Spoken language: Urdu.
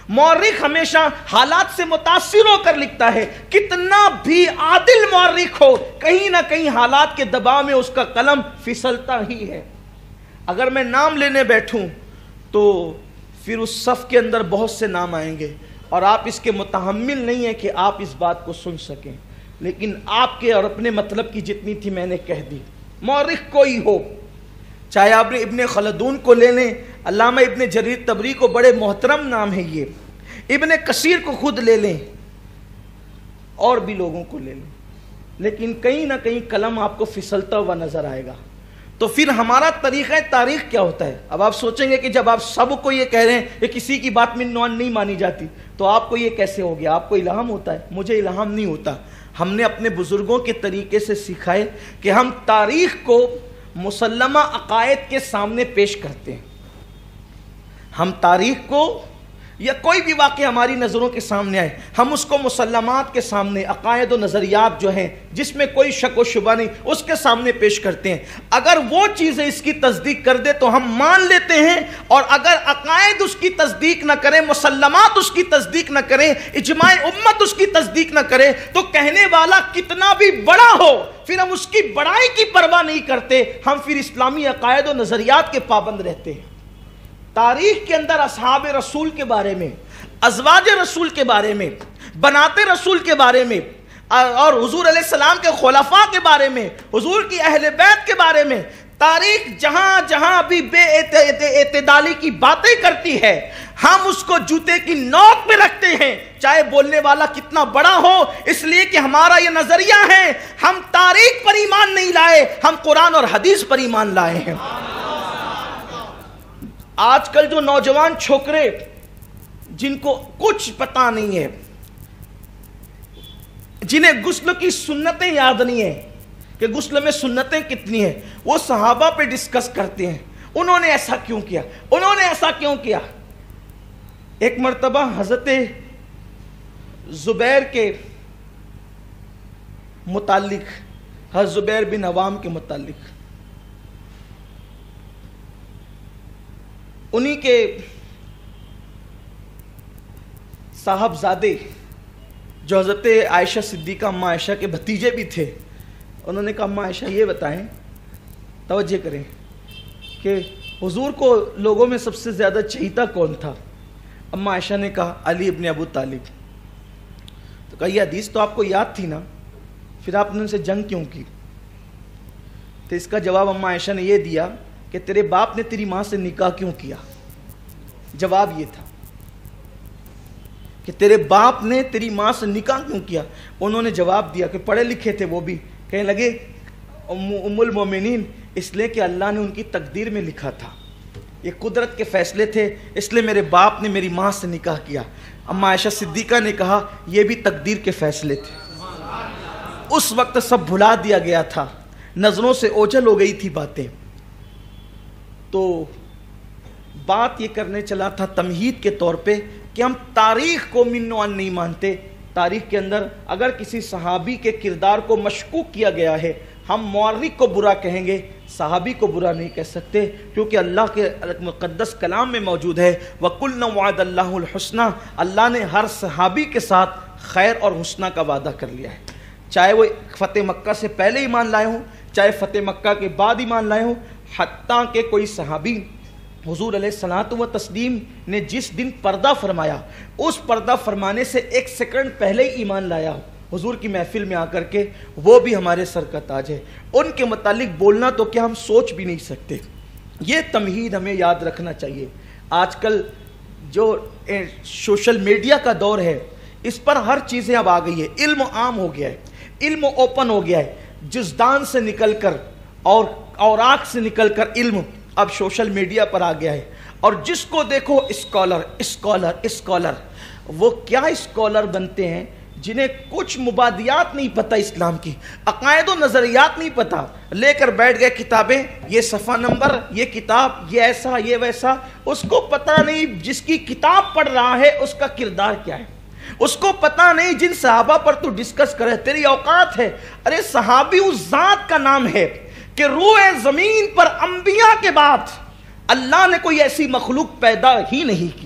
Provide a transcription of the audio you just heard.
مورخ ہمیشہ حالات سے متاثر ہو کر لکھتا ہے، کتنا بھی عادل مورخ ہو کہیں نہ کہیں حالات کے دباؤ میں اس کا قلم پھسلتا ہی ہے۔ اگر میں نام لینے بیٹھوں تو پھر اس صف کے اندر بہت سے نام آئیں گے اور آپ اس کے متحمل نہیں ہیں کہ آپ اس بات کو سن سکیں، لیکن آپ کے اور اپنے مطلب کی جتنی تھی میں نے کہہ دی۔ مورخ کوئی ہو، چاہے آپ نے ابن خلدون کو لے لیں، علامہ ابن جریر طبری کو، بڑے محترم نام ہے یہ، ابن کثیر کو خود لے لیں اور بھی لوگوں کو لے لیں، لیکن کہیں نہ کہیں قلم آپ کو پھسلتا ہوا نظر آئے گا۔ تو پھر ہمارا طریقہ تاریخ کیا ہوتا ہے؟ اب آپ سوچیں گے کہ جب آپ سب کو یہ کہہ رہے ہیں کہ کسی کی بات منوان نہیں مانی جاتی تو آپ کو یہ کیسے ہو گیا؟ آپ کو الہام ہوتا ہے؟ مجھے الہام نہیں ہوتا، ہم نے اپنے بزرگوں کے طریقے سے سیکھا ہے کہ ہم تاریخ کو مسلمہ عقائد کے سامنے پیش کرتے ہیں۔ ہم تاریخ کو یا کوئی بھی واقعہ ہماری نظروں کے سامنے آئے، ہم اس کو مسلمات کے سامنے، عقائد و نظریات جو ہیں جس میں کوئی شک و شبہ نہیں، اس کے سامنے پیش کرتے ہیں۔ اگر وہ چیزیں اس کی تصدیق کر دے تو ہم مان لیتے ہیں، اور اگر عقائد اس کی تصدیق نہ کریں، مسلمات اس کی تصدیق نہ کریں، اجماع امت اس کی تصدیق نہ کرے، تو کہنے والا کتنا بھی بڑا ہو پھر ہم اس کی بڑائی کی پرواہ نہیں کرتے، ہم پھر اسلامی عقائد و نظریات کے پابند رہتے ہیں۔ تاریخ کے اندر اصحاب رسول کے بارے میں، ازواج رسول کے بارے میں، بنات رسول کے بارے میں، اور حضور علیہ السلام کے خلفاء کے بارے میں، حضور کی اہل بیت کے بارے میں، تاریخ جہاں جہاں بھی بے اعتدالی کی باتیں کرتی ہے ہم اس کو جوتے کی نوک میں رکھتے ہیں، چاہے بولنے والا کتنا بڑا ہو، اس لیے کہ ہمارا یہ نظریہ ہے، ہم تاریخ پر ایمان نہیں لائے، ہم قرآن اور حدیث پر ایمان لائے ہیں۔ آج کل جو نوجوان چھوکرے جن کو کچھ پتہ نہیں ہے، جنہیں غسل کی سنتیں یاد نہیں ہیں کہ غسل میں سنتیں کتنی ہیں، وہ صحابہ پہ ڈسکس کرتے ہیں، انہوں نے ایسا کیوں کیا، انہوں نے ایسا کیوں کیا۔ ایک مرتبہ حضرت زبیر کے متعلق، حضرت زبیر بن عوام کے متعلق، انہی کے صاحبزادے جو حضرت عائشہ صدیقہ اماں عائشہ کے بھتیجے بھی تھے، انہوں نے کہا اماں عائشہ یہ بتائیں، توجہ کریں کہ حضور کو لوگوں میں سب سے زیادہ چہیتا کون تھا؟ اماں عائشہ نے کہا علی ابن ابو طالب۔ تو کہا یہ حدیث تو آپ کو یاد تھی نا، پھر آپ نے ان سے جنگ کیوں کی؟ تو اس کا جواب اماں عائشہ نے یہ دیا کہ تیرے باپ نے تیری ماں سے نکاح کیوں کیا؟ جواب یہ تھا کہ تیرے باپ نے تیری ماں سے نکاح کیوں کیا؟ انہوں نے جواب دیا کہ پڑھے لکھے تھے وہ بھی، کہنے لگے ام المومنین، اس لیے کہ اللہ نے ان کی تقدیر میں لکھا تھا، یہ قدرت کے فیصلے تھے، اس لیے میرے باپ نے میری ماں سے نکاح کیا۔ اماں عائشہ صدیقہ نے کہا یہ بھی تقدیر کے فیصلے تھے۔ اس وقت سب بھلا دیا گیا تھا، نظروں سے اوجھل ہو گئی تھی باتیں۔ تو بات یہ کرنے چلا تھا تمہید کے طور پہ کہ ہم تاریخ کو منوان نہیں مانتے۔ تاریخ کے اندر اگر کسی صحابی کے کردار کو مشکوک کیا گیا ہے، ہم مورخ کو برا کہیں گے، صحابی کو برا نہیں کہہ سکتے، کیونکہ اللہ کے مقدس کلام میں موجود ہے وَقُلْنَا وَعَدَ اللَّهُ الْحُسْنَى، اللہ نے ہر صحابی کے ساتھ خیر اور حسنہ کا وعدہ کر لیا ہے، چاہے وہ فتح مکہ سے پہلے ایمان لائے ہوں، چاہے فتح مکہ کے بعد ایمان لائے ہوں، حتیٰ کہ کوئی صحابی حضور علیہ الصلوۃ والتسلیم نے جس دن پردہ فرمایا، اس پردہ فرمانے سے ایک سیکنڈ پہلے ہی ایمان لایا ہو حضور کی محفل میں آ کر کے، وہ بھی ہمارے سر کا تاج ہے۔ ان کے متعلق بولنا تو کیا ہم سوچ بھی نہیں سکتے۔ یہ تمہید ہمیں یاد رکھنا چاہیے۔ آج کل جو سوشل میڈیا کا دور ہے، اس پر ہر چیزیں اب آ گئی ہے، علم عام ہو گیا ہے، علم اوپن ہو گیا ہے، جزدان سے نکل کر اور اوراق سے نکل کر علم اب سوشل میڈیا پر آ گیا ہے، اور جس کو دیکھو اسکالر اسکالر اسکالر۔ وہ کیا اسکالر بنتے ہیں جنہیں کچھ مبادیات نہیں پتہ، اسلام کی عقائد و نظریات نہیں پتہ، لے کر بیٹھ گئے کتابیں، یہ صفحہ نمبر، یہ کتاب، یہ ایسا یہ ویسا، اس کو پتہ نہیں جس کی کتاب پڑھ رہا ہے اس کا کردار کیا ہے، اس کو پتہ نہیں جن صحابہ پر تو ڈسکس کرے تیری اوقات ہے۔ ارے صحابی اس ذات کا نام ہے کہ روح زمین پر انبیاء کے بعد اللہ نے کوئی ایسی مخلوق پیدا ہی نہیں کی۔